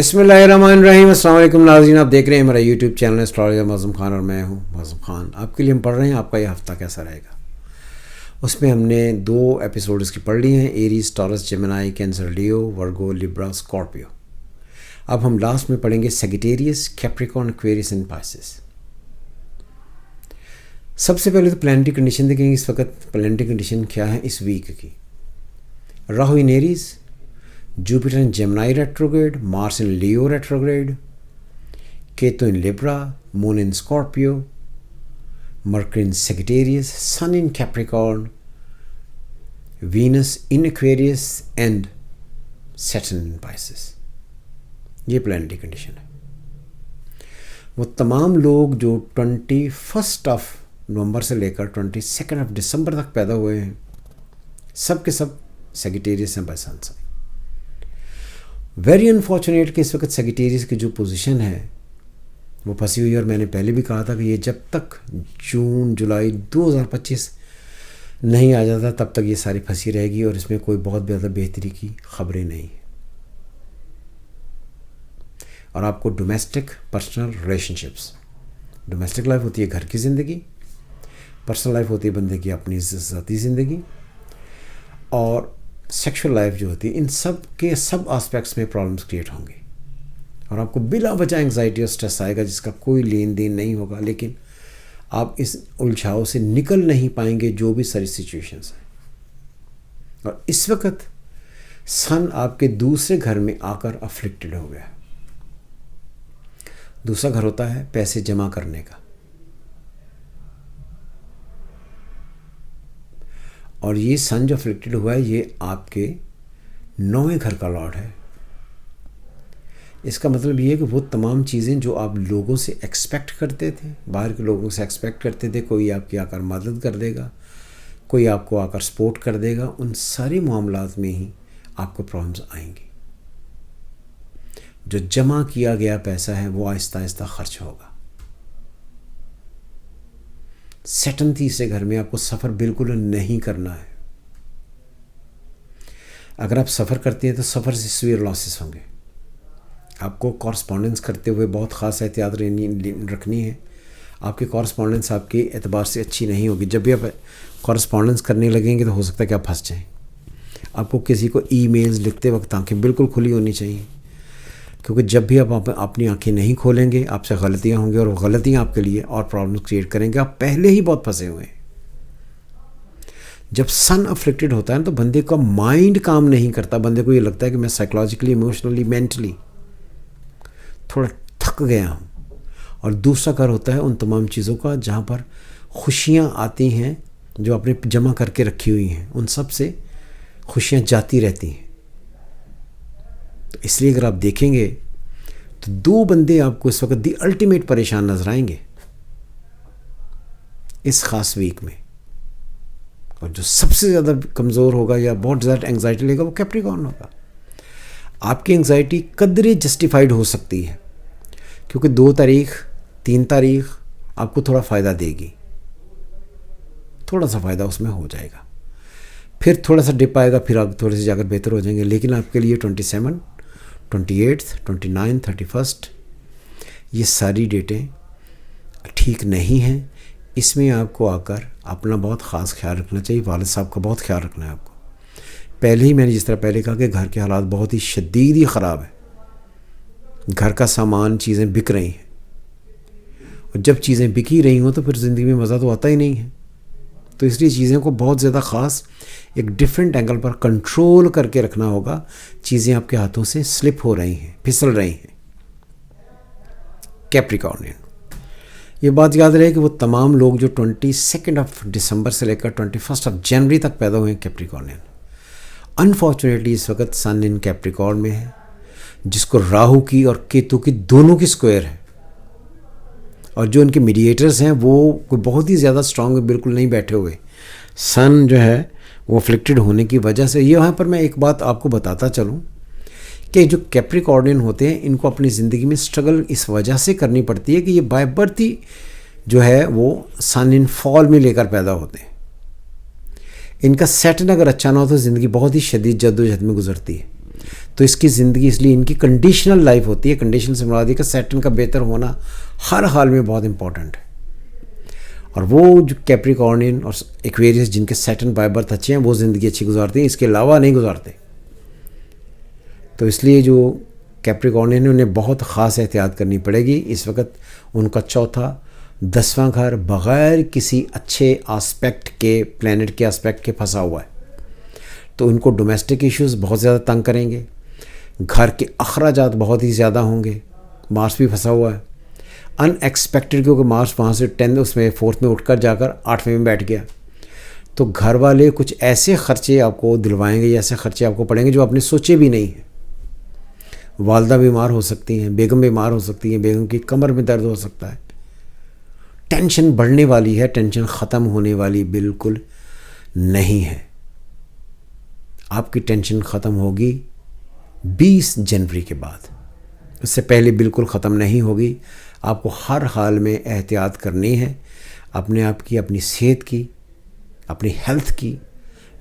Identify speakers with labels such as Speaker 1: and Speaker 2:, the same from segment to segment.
Speaker 1: بسم اللہ الرحمن الرحیم. السلام علیکم ناظرین, آپ دیکھ رہے ہیں میرا یوٹیوب چینل اسٹرالوجر معظم خان, اور میں ہوں معظم خان. آپ کے لیے ہم پڑھ رہے ہیں آپ کا یہ ہفتہ کیسا رہے گا. اس میں ہم نے 2 ایپیسوڈز کی پڑھ لی ہیں, ایریز, ٹورس, جیمنائی, کینسر, لیو, ورگو, لیبرا, اسکارپیو. اب ہم لاسٹ میں پڑھیں گے سیگیٹیریس, کیپریکارن, ایکویریس اینڈ پائسس. سب سے پہلے تو پلانٹری کنڈیشن دیکھیں گے. اس وقت پلانٹری کنڈیشن کیا ہے اس ویک کی. Rahu in Aries, Jupiter in Gemini retrograde, Mars in Leo retrograde, Ketu in Libra, moon in Scorpio, Mercury in Sagittarius, sun in Capricorn, Venus in Aquarius and Saturn in Pisces. یہ planetary condition ہے. وہ تمام لوگ جو 21 نومبر سے لے کر 22 دسمبر تک پیدا ہوئے ہیں, سب کے سب سیگیٹیریس ہیں by sun sign. Very unfortunate کہ اس وقت سیگیٹیریس کی جو پوزیشن ہے وہ پھنسی ہوئی ہے, اور میں نے پہلے بھی کہا تھا کہ یہ جب تک جون جولائی 2025 نہیں آ جاتا تب تک یہ ساری پھنسی رہے گی, اور اس میں کوئی بہت زیادہ بہتری کی خبریں نہیں ہیں. اور آپ کو domestic personal relation ships, domestic life ہوتی ہے گھر کی زندگی, پرسنل لائف ہوتی ہے بندے کی اپنی ذاتی زندگی, اور سیکشل لائف جو ہوتی ہے, ان سب کے سب آسپیکٹس میں پرابلمس کریٹ ہوں گی, اور آپ کو بلا وجہ انگزائٹی اور اسٹریس آئے گا جس کا کوئی لین دین نہیں ہوگا, لیکن آپ اس الجھاؤ سے نکل نہیں پائیں گے جو بھی ساری سچویشنس ہیں. اور اس وقت سن آپ کے دوسرے گھر میں آ کر افلکٹڈ ہو گیا. دوسرا گھر ہوتا ہے پیسے جمع کرنے کا, اور یہ سن جو افلکٹڈ ہوا ہے یہ آپ کے 9ویں گھر کا لارڈ ہے. اس کا مطلب یہ ہے کہ وہ تمام چیزیں جو آپ لوگوں سے ایکسپیکٹ کرتے تھے, باہر کے لوگوں سے ایکسپیکٹ کرتے تھے, کوئی آپ کی آ کر مدد کر دے گا, کوئی آپ کو آ کر سپورٹ کر دے گا, ان سارے معاملات میں ہی آپ کو پرابلمس آئیں گی. جو جمع کیا گیا پیسہ ہے وہ آہستہ آہستہ خرچ ہوگا. سیٹرن تیسرے گھر میں آپ کو سفر بالکل نہیں کرنا ہے. اگر آپ سفر کرتے ہیں تو سفر سے سویر لاسز ہوں گے. آپ کو کورسپونڈنس کرتے ہوئے بہت خاص احتیاط رکھنی ہے. آپ کی کورسپونڈنس آپ کے اعتبار سے اچھی نہیں ہوگی. جب بھی آپ کورسپونڈنس کرنے لگیں گے تو ہو سکتا ہے کہ آپ پھنس جائیں. آپ کو کسی کو ای میلز لکھتے وقت آنکھیں بالکل کھلی ہونی چاہیے, کیونکہ جب بھی آپ اپنی آنکھیں نہیں کھولیں گے آپ سے غلطیاں ہوں گی, اور وہ غلطیاں آپ کے لیے اور پرابلمس کریٹ کریں گے. آپ پہلے ہی بہت پھنسے ہوئے ہیں. جب سن افلکٹڈ ہوتا ہے تو بندے کا مائنڈ کام نہیں کرتا. بندے کو یہ لگتا ہے کہ میں سائیکولوجیکلی, ایموشنلی, مینٹلی تھوڑا تھک گیا ہوں. اور دوسرا گھر ہوتا ہے ان تمام چیزوں کا جہاں پر خوشیاں آتی ہیں جو آپ نے جمع کر کے رکھی ہوئی ہیں, ان سب سے خوشیاں جاتی رہتی ہیں. تو اس لیے اگر آپ دیکھیں گے تو 2 بندے آپ کو اس وقت دی الٹیمیٹ پریشان نظر آئیں گے اس خاص ویک میں. اور جو سب سے زیادہ کمزور ہوگا یا بہت زیادہ انگزائٹی لے گا وہ کیپریکارن ہوگا. آپ کی انگزائٹی قدرے جسٹیفائڈ ہو سکتی ہے, کیونکہ 2 تاریخ 3 تاریخ آپ کو تھوڑا فائدہ دے گی, تھوڑا سا فائدہ اس میں ہو جائے گا. پھر تھوڑا سا ڈپ آئے گا, پھر آپ تھوڑے سے جا کر بہتر ہو جائیں گے. لیکن آپ کے لیے 27, 28, 29, 31 یہ ساری ڈیٹیں ٹھیک نہیں ہیں. اس میں آپ کو آ کر اپنا بہت خاص خیال رکھنا چاہیے. والد صاحب کا بہت خیال رکھنا ہے آپ کو. پہلے ہی میں نے جس طرح پہلے کہا کہ گھر کے حالات بہت ہی شدید ہی خراب ہیں. گھر کا سامان, چیزیں بک رہی ہیں, اور جب چیزیں بک ہی رہی ہوں تو پھر زندگی میں مزہ تو آتا ہی نہیں ہے. تو اس لیے چیزوں کو بہت زیادہ خاص ایک ڈیفرنٹ اینگل پر کنٹرول کر کے رکھنا ہوگا. چیزیں آپ کے ہاتھوں سے سلپ ہو رہی ہیں, پھسل رہی ہیں. کیپریکارن, یہ بات یاد رہے کہ وہ تمام لوگ جو 22 دسمبر سے لے کر 21 جنوری تک پیدا ہوئے ہیں کیپریکارن. انفارچونیٹلی اس وقت سن ان کیپریکارن میں ہے, جس کو راہو کی اور کیتو کی دونوں کی اسکوائر ہے, اور جو ان کے میڈیٹرز ہیں وہ کوئی بہت ہی زیادہ اسٹرانگ بالکل نہیں بیٹھے ہوئے. سن جو ہے وہ افلکٹڈ ہونے کی وجہ سے, یہاں پر میں ایک بات آپ کو بتاتا چلوں کہ جو کیپریکارن ہوتے ہیں ان کو اپنی زندگی میں اسٹرگل اس وجہ سے کرنی پڑتی ہے کہ یہ بائی برتھ ہی جو ہے وہ سن ان فال میں لے کر پیدا ہوتے ہیں. ان کا سیٹن اگر اچھا نہ ہو تو زندگی بہت ہی شدید جدوجہد میں گزرتی ہے. تو اس کی زندگی اس لیے ان کی کنڈیشنل لائف ہوتی ہے. کنڈیشن سے مراد ہے کہ سیٹرن کا بہتر ہونا ہر حال میں بہت امپورٹنٹ ہے. اور وہ جو کیپریکارنین اور ایکویریس جن کے سیٹرن بائی برتھ اچھے ہیں وہ زندگی اچھی گزارتے ہیں, اس کے علاوہ نہیں گزارتے. تو اس لیے جو کیپریکارنین ہیں انہیں بہت خاص احتیاط کرنی پڑے گی. اس وقت ان کا چوتھا 10واں گھر بغیر کسی اچھے آسپیکٹ کے, پلینٹ کے آسپیکٹ کے پھنسا ہوا ہے. تو ان کو ڈومیسٹک ایشوز بہت زیادہ تنگ کریں گے, گھر کے اخراجات بہت ہی زیادہ ہوں گے. مارس بھی پھنسا ہوا ہے ان ایکسپیکٹڈ, کیونکہ مارس وہاں سے 10 اس میں 4th میں اٹھ کر جا کر 8ویں میں بیٹھ گیا. تو گھر والے کچھ ایسے خرچے آپ کو دلوائیں گے یا ایسے خرچے آپ کو پڑیں گے جو آپ نے سوچے بھی نہیں ہیں. والدہ بیمار ہو سکتی ہیں, بیگم بیمار ہو سکتی ہیں, بیگم کی کمر میں درد ہو سکتا ہے. ٹینشن بڑھنے والی ہے, ٹینشن ختم ہونے والی بالکل نہیں ہے. آپ کی ٹینشن ختم ہوگی 20 جنوری کے بعد, اس سے پہلے بالکل ختم نہیں ہوگی. آپ کو ہر حال میں احتیاط کرنی ہے اپنے آپ کی, اپنی صحت کی, اپنی ہیلتھ کی.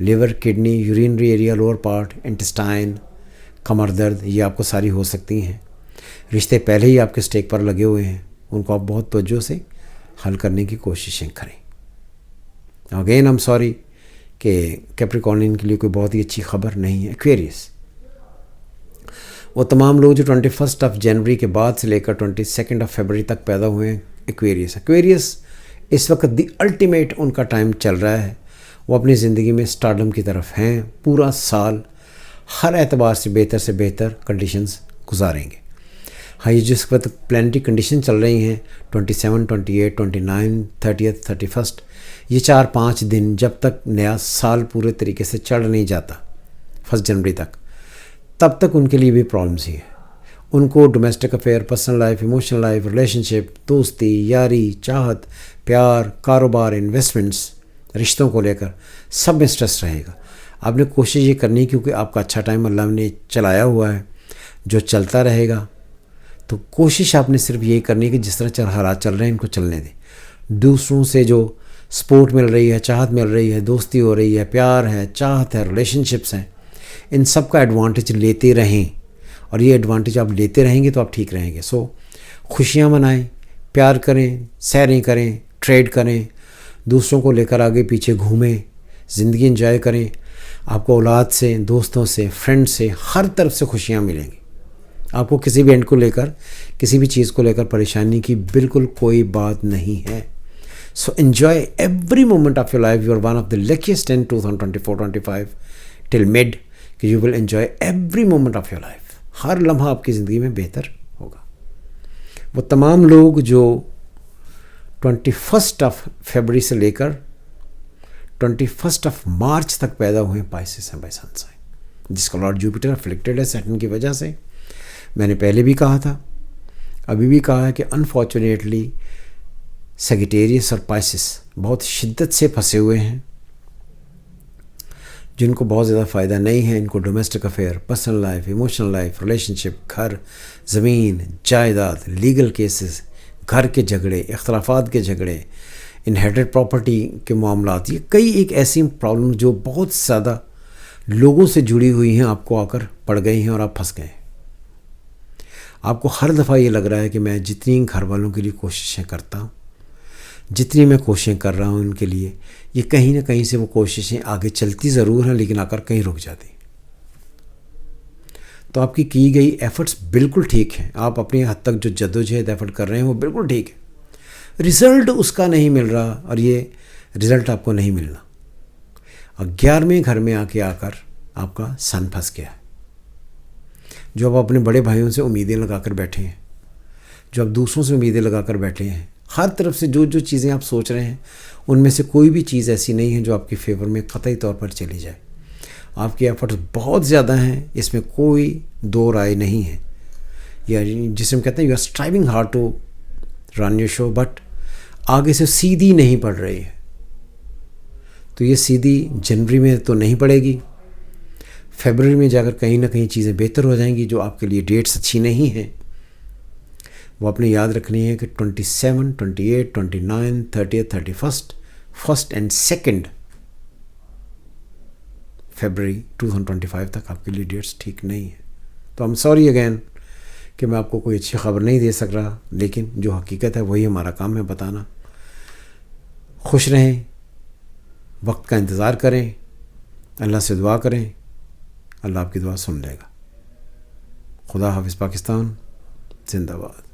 Speaker 1: Liver, kidney, urinary area, lower part, intestine, کمر درد, یہ آپ کو ساری ہو سکتی ہیں. رشتے پہلے ہی آپ کے سٹیک پر لگے ہوئے ہیں, ان کو آپ بہت توجہ سے حل کرنے کی کوششیں کریں. اگین ایم سوری کہ کیپریکارنین کے لیے کوئی بہت ہی اچھی خبر نہیں ہے. ایکویریس, وہ تمام لوگ جو 21 جنوری کے بعد سے لے کر 22 فروری تک پیدا ہوئے ہیں, ایکویریس اس وقت دی الٹیمیٹ ان کا ٹائم چل رہا ہے. وہ اپنی زندگی میں سٹارڈم کی طرف ہیں. پورا سال ہر اعتبار سے بہتر کنڈیشنز گزاریں گے. ہاں, یہ جس وقت پلانٹری کنڈیشن چل رہی ہیں 27, 28, 29, 30, 31, یہ 4-5 دن جب تک نیا سال پورے طریقے سے چڑھ نہیں جاتا 1 جنوری تک, تب تک ان کے لیے بھی پرابلمس ہی ہیں. ان کو domestic affair, personal life, emotional life, relationship, دوستی, یاری, چاہت, پیار, کاروبار, انویسٹمنٹس, رشتوں کو لے کر سب میں اسٹریس رہے گا. آپ نے کوشش یہ کرنی کیونکہ آپ کا اچھا ٹائم اللہ نے چلایا ہوا ہے جو چلتا رہے گا. تو کوشش آپ نے صرف یہی کرنی ہے کہ جس طرح حالات چل رہے ہیں ان کو چلنے دیں. دوسروں سے جو سپورٹ مل رہی ہے, چاہت مل رہی ہے, دوستی ہو رہی ہے, پیار ہے, چاہت ہے, ریلیشن شپس ہیں, ان سب کا ایڈوانٹیج لیتے رہیں. اور یہ ایڈوانٹیج آپ لیتے رہیں گے تو آپ ٹھیک رہیں گے. سو خوشیاں منائیں, پیار کریں, سیریں کریں, ٹریڈ کریں, دوسروں کو لے کر آگے پیچھے گھومیں, زندگی انجوائے کریں. آپ کو اولاد سے, دوستوں سے, فرینڈ سے, ہر طرف سے خوشیاں ملیں گی. آپ کو کسی بھی اینڈ کو لے کر, کسی بھی چیز کو لے کر پریشانی کی بالکل کوئی بات نہیں ہے. So enjoy every moment of your life. You are one of the luckiest in 2024-25 till mid کہ you will enjoy every moment of your life. ہر لمحہ آپ کی زندگی میں بہتر ہوگا. وہ تمام لوگ جو 21 فروری سے لے کر 21 مارچ تک پیدا ہوئے ہیں, پائسس ہیں بائی سن سائن, جس کا لارڈ جوپیٹر افلیکٹڈ ہے سیٹرن کی وجہ سے. میں نے پہلے بھی کہا تھا, ابھی بھی کہا ہے کہ انفارچونیٹلی سیگیٹیریس اور پائسس بہت شدت سے پھنسے ہوئے ہیں, جن کو بہت زیادہ فائدہ نہیں ہے. ان کو domestic affair, personal life, emotional life, relationship, گھر, زمین, جائیداد, لیگل کیسز, گھر کے جھگڑے, اختلافات کے جھگڑے, انہیریٹڈ پراپرٹی کے معاملات, یہ کئی ایک ایسی پرابلم جو بہت زیادہ لوگوں سے جڑی ہوئی ہیں آپ کو آ کر پڑ گئی ہیں اور آپ پھنس گئے ہیں. آپ کو ہر دفعہ یہ لگ رہا ہے کہ میں جتنی گھر والوں کے لیے کوششیں کرتا ہوں, جتنی میں کوششیں کر رہا ہوں ان کے لیے, یہ کہیں نہ کہیں سے وہ کوششیں آگے چلتی ضرور ہیں لیکن آ کر کہیں رک جاتی. تو آپ کی گئی ایفرٹس بالکل ٹھیک ہیں, آپ اپنی حد تک جو جدوجہد ایفرٹ کر رہے ہیں وہ بالکل ٹھیک ہے. رزلٹ اس کا نہیں مل رہا, اور یہ رزلٹ آپ کو نہیں ملنا. اور 11ویں گھر میں آ کر آپ کا سن پھنس گیا ہے, جو آپ اپنے بڑے بھائیوں سے امیدیں لگا کر بیٹھے ہیں, جو آپ دوسروں سے امیدیں لگا کر بیٹھے ہیں. ہر طرف سے جو چیزیں آپ سوچ رہے ہیں ان میں سے کوئی بھی چیز ایسی نہیں ہے جو آپ کے فیور میں قطعی طور پر چلی جائے. آپ کے ایفرٹس بہت زیادہ ہیں, اس میں کوئی دو رائے نہیں ہے. یا جسے ہم کہتے ہیں you are striving hard to run your show, but آگے سے سیدھی نہیں پڑ رہی ہے. تو یہ سیدھی جنوری میں تو نہیں پڑے گی, فیبرری میں جا کر کہیں نہ کہیں چیزیں بہتر ہو جائیں گی. جو آپ کے لیے ڈیٹس اچھی نہیں ہیں وہ آپ نے یاد رکھنی ہے کہ 27, 28, 29, 30, 31, 1 and 2 فیبرری 2025 تک آپ کے لیے ڈیٹس ٹھیک نہیں ہیں. تو ہم سوری اگین کہ میں آپ کو کوئی اچھی خبر نہیں دے سک رہا، لیکن جو حقیقت ہے وہی ہمارا کام ہے بتانا. خوش رہیں، وقت کا انتظار کریں، اللہ سے دعا کریں، اللہ آپ کی دعا سن لے گا. خدا حافظ. پاکستان زندہ باد.